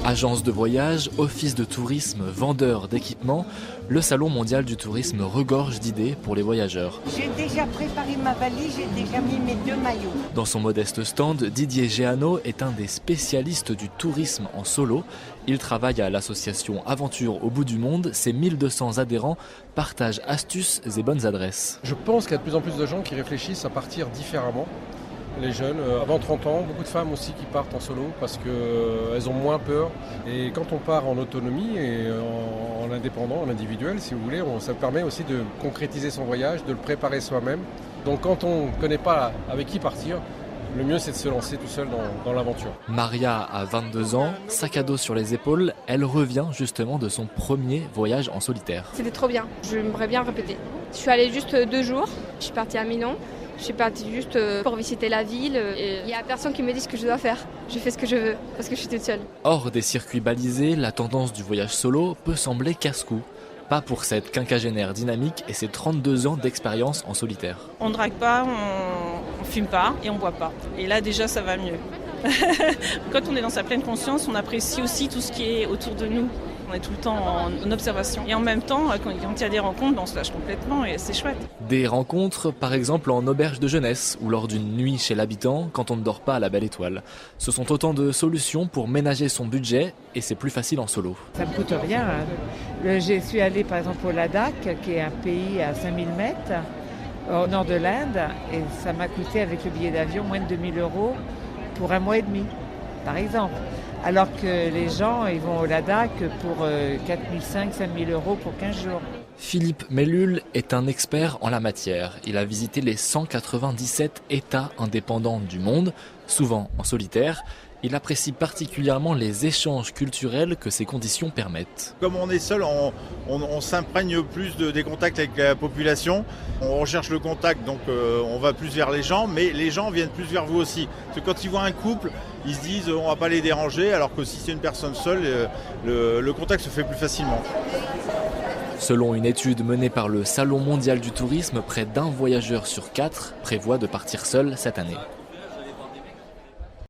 Agences de voyage, offices de tourisme, vendeurs d'équipements, le Salon mondial du tourisme regorge d'idées pour les voyageurs. J'ai déjà préparé ma valise, j'ai déjà mis mes 2 maillots. Dans son modeste stand, Didier Géano est un des spécialistes du tourisme en solo. Il travaille à l'association Aventure au bout du monde. Ses 1200 adhérents partagent astuces et bonnes adresses. Je pense qu'il y a de plus en plus de gens qui réfléchissent à partir différemment. Les jeunes, avant 30 ans, beaucoup de femmes aussi qui partent en solo parce qu'elles ont moins peur. Et quand on part en autonomie et en indépendant, en individuel, si vous voulez, ça permet aussi de concrétiser son voyage, de le préparer soi-même. Donc quand on ne connaît pas avec qui partir, le mieux c'est de se lancer tout seul dans l'aventure. Maria a 22 ans, sac à dos sur les épaules, elle revient justement de son premier voyage en solitaire. C'était trop bien, j'aimerais bien répéter. Je suis allée juste 2 jours, je suis partie à Minon. Je suis partie juste pour visiter la ville et il n'y a personne qui me dit ce que je dois faire. Je fais ce que je veux parce que je suis toute seule. Hors des circuits balisés, la tendance du voyage solo peut sembler casse-cou. Pas pour cette quinquagénaire dynamique et ses 32 ans d'expérience en solitaire. On ne drague pas, on fume pas et on boit pas. Et là déjà ça va mieux. Quand on est dans sa pleine conscience, on apprécie aussi tout ce qui est autour de nous. On est tout le temps en observation. Et en même temps, quand il y a des rencontres, on se lâche complètement et c'est chouette. Des rencontres, par exemple en auberge de jeunesse ou lors d'une nuit chez l'habitant quand on ne dort pas à la belle étoile. Ce sont autant de solutions pour ménager son budget et c'est plus facile en solo. Ça ne me coûte rien. Je suis allée par exemple au Ladakh, qui est un pays à 5000 mètres, au nord de l'Inde. Et ça m'a coûté avec le billet d'avion moins de 2000 € pour 1 mois et demi, par exemple. Alors que les gens, ils vont au Ladakh pour 4500, 5000 € pour 15 jours. Philippe Mellul est un expert en la matière. Il a visité les 197 États indépendants du monde, souvent en solitaire. Il apprécie particulièrement les échanges culturels que ces conditions permettent. Comme on est seul, on s'imprègne plus des contacts avec la population. On recherche le contact, donc on va plus vers les gens, mais les gens viennent plus vers vous aussi. Parce que quand ils voient un couple, ils se disent on ne va pas les déranger, alors que si c'est une personne seule, le contact se fait plus facilement. Selon une étude menée par le Salon mondial du tourisme, près d'1 voyageur sur 4 prévoit de partir seul cette année.